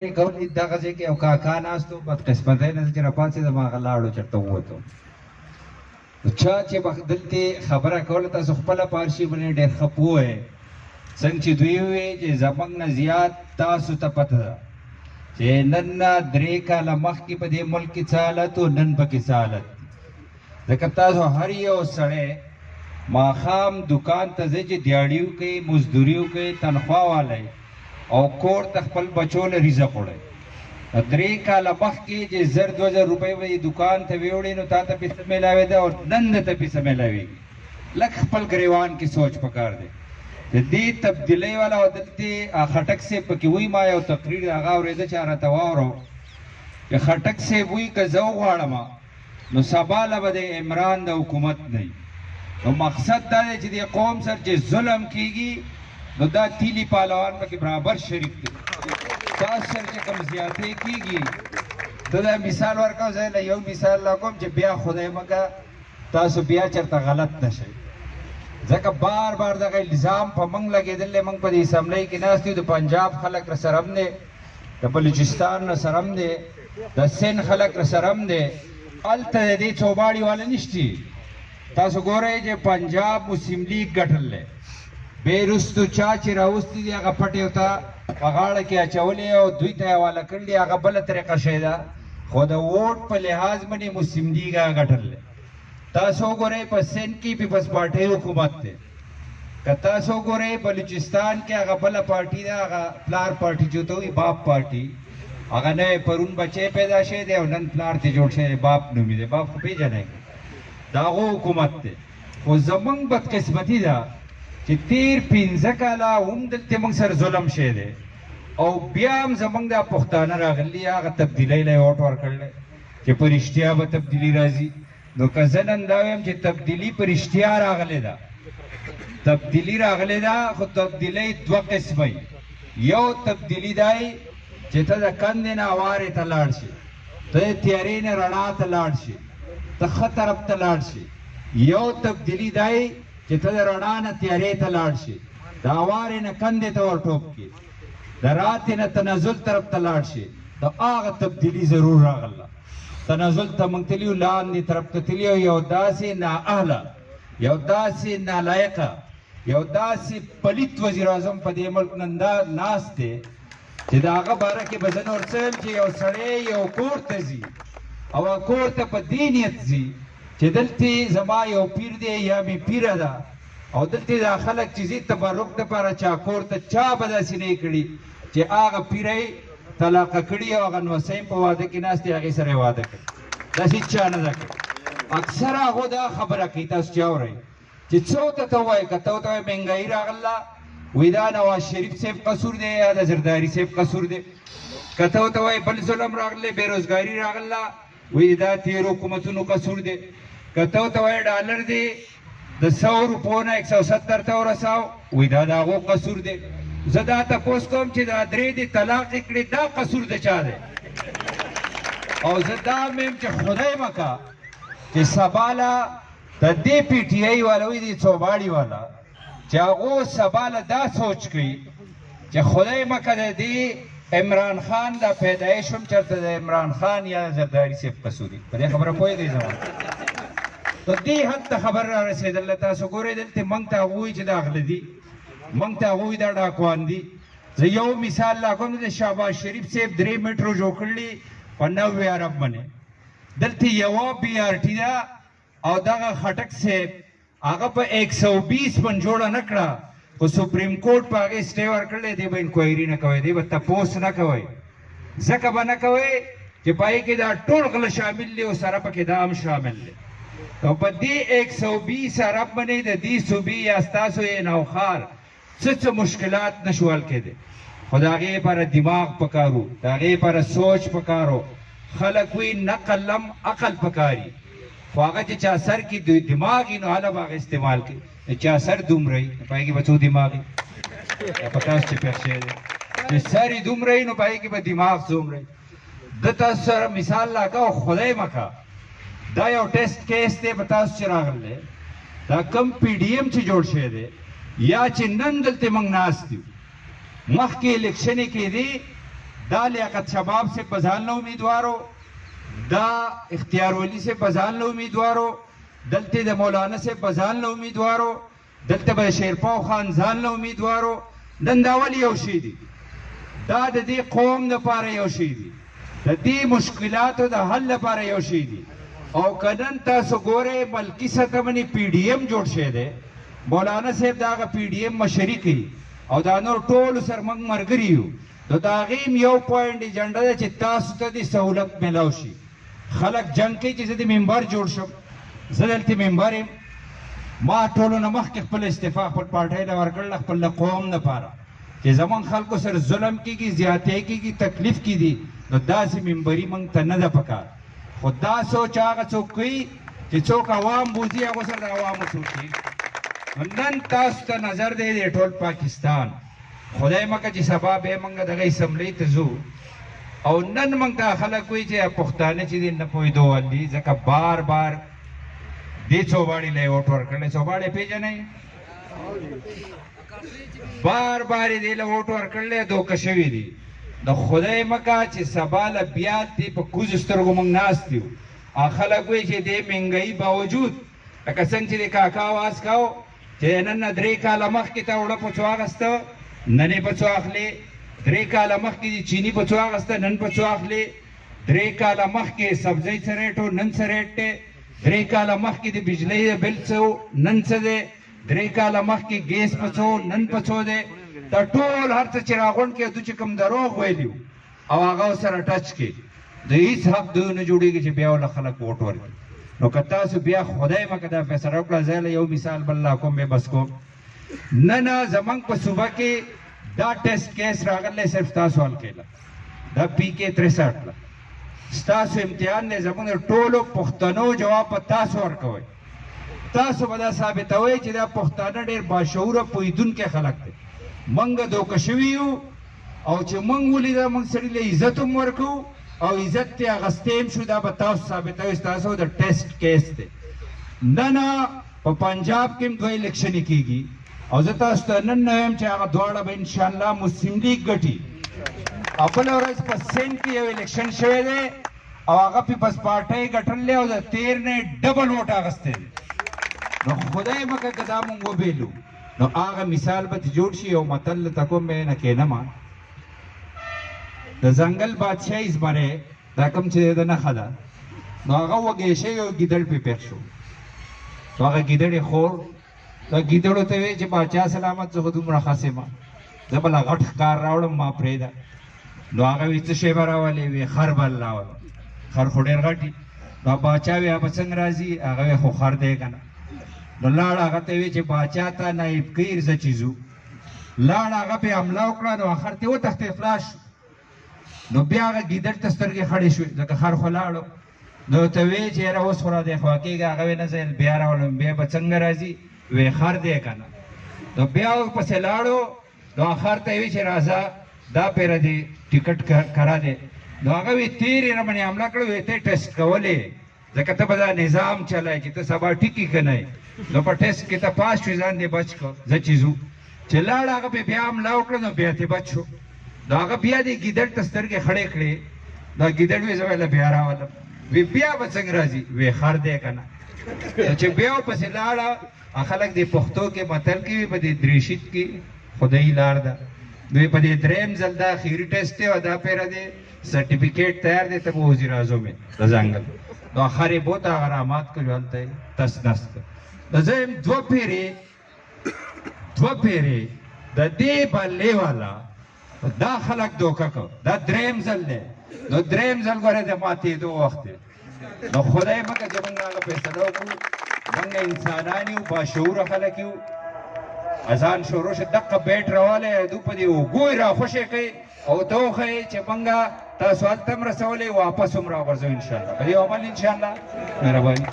کول دغه ځکه او کاکا ناستو بدقسمتۍ نه چې راپاسې د ما غلاړو چرته ووتو چا چې دلته خبره کوله تاسو خپله پارشي باندې ډېر ښه پوه څنګه چې دوی ووی چې زموږ نه زیات تاسو ته پته ده چې نن نه 3 کاله مخکې په دې ملک کې څه حالت و نن پکې څه حالت ځکه تاسو هر یو سړی ماښام دکان ته ځئ چې دیاړي وکړئ مزدوري وکړئ تنخوا والی او کور ته خپل بچو له رزق وړئ 3 کاله مخکې چې 1000-2000 روپۍ به دکان ته ویوړې نو تا ته پیسه میلاوېده او نن درته پیسه میلاوېږي لږ خپل ګریوان کې سوچ پکار دی د دې تبدیلۍ والا او دلته خټک صاحب پکې وایي ما یو تقریر د هغه اورېده چې راته واورو چې خټک صاحب وایي که زه وغواړم نو سبا له به د عمران د حکومت نه نو مقصد دا دی چې د قوم سره چې ظلم کیږي نو دا تیلی پهلوان پکې برابر شریک دی تاسو سره چې کوم زیاتې کیږي ته دا مثال ورکوم زه له یو مثال راکوم چې بیا خدای مکه تاسو بیا چېرته غلط نشئ ځکه بار بار دغه الزام په موږ لګېدل دی موږ په دې اسمبلۍ کې ناست یو د پنجاب خلک را سره هم دی د بلوچستان را سره هم دی د سند خلک را سره هم دی هلته د دې چوباړي والا نشتي تاسو ګورئ چې پنجاب مسلم لیگ ګټلی بیرستو چا چې راوستي دي هغه پټې ورته په غاړه کې اچولې او دوی ته یې حواله کړي هغه بله طریقه شی ده خو د ووټ په لحاظ باندې مسلم لیګ هغه ګټلی تاسو وګورئ په سند کې پیپلز پارټۍ حکومت دی که تاسو وګورئ بلوچستان کې هغه بله پارټي ده هغه پلار پارټي چې ورته وایي باپ پارټي هغه نوی پرون بچی پیدا شوی دی او نن پلار ته جوړ شوی دی باپ نومي دی باپ خو پېژنئ د هغو حکومت دی خو زموږ بدقسمتي ده چې تیر 15 کاله هم دلته موږ سره ظلم شوی دی او بیا هم زموږ دا پښتانه راغلي هغه تبدیلۍ له یې ووټ ورکړلی چې په رښتیا به تبدیلي راځي نو که زه نن دا وایم چې تبدیلي په رښتیا راغلې ده تبدیلي راغلې ده خو تبدیلۍ 2 قسمه یو تبدیلي دی چې ته د کندې نه هوارې ته لاړ شي ته د تیارې نه رڼا ته لاړ شي ته ښه طرف ته لاړ شي یو تبدیلي دی چې ته د رڼا نه تیارې ته لاړ شي د هوارې نه کندې ته ورټوپ کړي د راتې نه تنزل طرف ته لاړ شي د هغه تبدیلي ضرور راغله تنزل ته موږ تلي یو لاندې طرف ته تلي یو داسې نااهله یو داسې نالایقه یو داسې پلیت وزیر اعظم په دې ملک نن دا ناست دی چې د هغه باره کې به زه نور څه یم چې یو سړی یو کور ته ځي او کور ته په دې نیت ځي چې دلته زما یو پیر دی یا مې پیره ده او دلته دا خلک چې ځي تبرک دپاره چا کور ته چا به داسې نه یې کړي چې هغه پیره یې طلاقه کړي او هغه نوسۍ په واده کې ناست دی هغې سره یې واده کړي داسې چا نه ده کړې اکثر هغو دا خبره کوي تاسو چې اورئ چې څه ورته ته ووایې که ته ورته وایې مهنګایي راغله وایي دا نواز شریف صاحب قصور دی یا د زرداري صاحب قصور دی که ته ورته وایې بل ظلم راغلی بېروزګاري راغله وایي دا تېرو حکومتونو قصور دی که ته ورته وایې ډالر دی د 100 روپو نه 170 ته ورساو وایي دا د هغو قصور دی زه دا تپوس کوم چې دا 3 دې طلاق یې کړې دا قصور د چا دی او زه دا میم چې خدای مکه چې سبا له د دې پی ټي آی والا وایي دې چوباړي والا چې هغو سبا له دا سوچ کوي چې خدای مکه د دې عمران خان دا پیدایش هم چېرته د عمران خان یا زرداري صاحب قصور وي په دې خبره پوهېږئ زما نو دې حد ته خبر را رسېدله تاسو ګورئ دلته موږ ته هغه وایي چې دا غله دي موږ ته هغه وایي دا ډاکوان دي زه یو مثال لا کوم د شهباز شریف صاحب 3 میټرو جوړ کړلي په 90 ارب باندې دلته یوه بي آر ټي ده او دغه خټک صاحب هغه په 120 من جوړه نه کړه خو سپریم کورټ په هغې سټې ورکړلی دی به انکوایري نه کوئ دی به تپوس نه کوئ ځکه به نه کوئ چې په هغې کې دا ټول غله شامل دی او سره پکې دا هم شامل دی او په دې 120 ارب باندې د دې صوبې یا ستاسو یې نوخار څه مشکلات نشو حل کېدی خو د هغې لپاره دماغ پکار و د هغې لپاره سوچ پکار و خلک وایي نقل هم عقل پکاري خو هغه چې چا سر کې دماغ وي نو هله به هغه استعمال کوي چا سر دومره وي نو په هغې به څو دماغ وي په تاسو چې پېښ شوی دی چې سر یې دومره وي نو په هغې کې به دماغ څومره وي ده تاسو سره مثال راکړه او خدای مکه دا یو ټیسټ کیس دی په تاسو چې راغلی دا کم پی ډي ایم چې جوړ شوی دی یا چې نن دلته موږ ناست یو مخکې الیکشن یې کېدی دا لیاقت شباب سے بزان له امیدوارو، دا اختیار ولی سے بزان له امیدوارو، دلته د مولانا سے بزان له امیدوارو، دلته به شیرپاو خان ځان له امیدوارو. نن دا ولې یو شی دي؟ دا د دې قوم دپاره یو شی دي، د دې مشکلاتو د حل لپاره یو شی دي. او که نن تاسو ګورئ ملکي سطح باندې پی ډي ایم جوړ شوی دی، مولانا صاحب د هغه پی ډي ایم مشري کوي او دا نور ټولو سره موږ ملګري یو. نو د هغې هم یو پوینټ ایجنډا ده چې تاسو ته د سهولت میلاو شي. خلک جنګ کوي چې زه د ممبر جوړ شم، زه دلته ممبر یم. ما ټولو نه مخکې خپل استعفا خپل پارټۍ له ورکړله خپل قوم دپاره چې زموږ خلکو سره ظلم کېږي، زیاتی کېږي، تکلیف کېږي، نو داسې ممبري موږ ته نه ده پکار. خو دا سوچ هغه څوک کوي چې څوک عوام بوځي، هغو سره د عوامو سوچي. نن تاسو ته نظر دی د ټول پاکستان، خدای مکه چې سبا به موږ دغه اسمبلۍ ته ځو او نن موږ ته خلک وایي چې پښتانه چې دي نه پوهېدو ول دي، ځکه بار بار دې څوباړي له یې ووټ ورکړی. څوباړی پېژنئ؟ بار بار یې دې له ووټ ورکړلی، دوکه شوي دي. د خدای مکه چې سبا له بیا دې په کوزو سترګو موږ ناست یو. خلک وایي چې دې مهنګایي باوجود لکه څنګه چې د کاکا آواز کاو چې نن نه 3 کاله مخکې ته اوړه په څو اخېسته، نن یې په څو اخلې. 3 کاله مخکې د چیني په څو اخېسته، نن په څو اخلې. 3 کاله مخکې سبزۍ څه ریټ و، نن څه ریټ دی. 3 کاله مخکې د بجلۍ د بل څه و، نن څه دی. 3 کاله مخکې ګیس په څو، نن په څو دی. دا ټول هر څه چې راغونډ کېدو چې کوم دروغ ویلي وو او هغه سره ټچ کې د هېڅ حق دوی نه جوړېږي چې بیا ورله خلک ووټ ورکړي. نو که تاسو بیا خدای مکه دا فیصله وکړه، زه له یو مثال بل لا کوم بې بس کوم. نن زموږ په صوبه کې دا ټیسټ کیس راغلی صرف تاسو حل کېله، دا پی کې 63 له ستاسو امتحان دی. زموږ د ټولو پښتنو جواب په تاسو ورکوئ. تاسو به دا ثابتوئ چې دا پښتانه ډېر باشعوره پوهېدونکي خلک دی. موږ دوکه شوي یو او چې موږ ولیده موږ سړي له عزت هم ورکوو او عزت ترې اخیستی هم شو. دا به تاسو ثابتوئ ستاسو د ټیسټ کیس دی. نن په پنجاب کې هم 2 الیکشنې کېږي او زه تاسو ته نن نه وایم چې هغه دواړه به انشاءالله مسلم لیګ ګټي. او بله ورځ په سند کې یو الیکشن شوی دی او هغه پیپلز پارټۍ ګټلی او د 13 نه ډبل ووټ اخیستی دی. نو خدای مکه که دا مونږ وبیلو نو هغه مثال به جوړ شي. یو متل ته کوم به نه کښېنم، د ځنګل بادشاهي زمری دا کوم چې د نښه ده، نو هغه وږی شوی او ګیدړ پې پېښ شو. نو هغه ګیدړ یې خور دا ګیدړو ته وایي چې باچا سلامت، زه خو دومره خس یم، زه به له غټ ښکار راوړم، ما پرېږده. نو هغه وایي څه شی به راولې؟ وایي خر به راولم. خر خو ډېر غټ وي. نو باچا وایي هغه به څنګه راځي؟ هغه وایي خو خر دی که نه. نو لاړ هغه ته وایي چې باچا ته نایب کیر زه چې ځو. لاړ هغه پې حمله وکړه، نو خر ته وتښتېد، خلاص شو. نو بیا هغه ګیدړ ته سترګې خړې شوې ځکه خر خو لاړو. نو ته وایي چې یاره اوس خو را دې خوا کېږه. هغه وایي نه زه بیا راولم. بیا به څنګه راځي؟ وی خر دی که نه. نو بیا ورپسې لاړو. نو خر ته وایي چې راځه دا پیره دې ټکټ کرا دی. نو هغه وایي تېر یې راباندې حمله کړې، وایي ته ټیسټ کولې ځکه ته به دا نظام چلای چې ته سبا ټیکي که نه. نو په ټیسټ کې ته پاس شوې، ځان دې بچ کړه، زه چې ځو. چې لاړ هغه پې بیا حمله وکړه، نو بیا ترې بچ شو. نو هغه بیا دې ګیدړ ته سترګې خړې کړې. دا ګیدړ وایي زه ویله بیا راولم. وی بیا به څنګه راځي؟ وی خر دی که نه. چې بیا ورپسې لاړه، خلک دې پښتو کې متل کې وي په دې درېشت کې خدایي لار ده. دوی په دې 3م ځل دا اخري ټیسټ دی او دا پیره دی سرټیفیکیټ تیار دی، ته به وزیر اعظم یې د ځنګل. نو خر یې بوته هغه رامات کړو، هلته یې تس نس کړ. نو زه یم 2 پیرې د دې بلې والا دا خلک دوکه کړ. دا 3م ځل دی. نو 3م ځل ګوره د ماتېدو وخت دی. نو خدای مکه چې موږ هغه فیصله وکړو. موږ انسانان یو، باشعوره خلک یو. اذان شروع شو، دقه بیټ راوالی دو په دې اوږو یې راخوشې کوي او ته وښیئ چې موږ تاسو هلته هم رسولی، واپس هم راغورځوو انشاءالله. په دې عمل انشاءالله. مهرباني.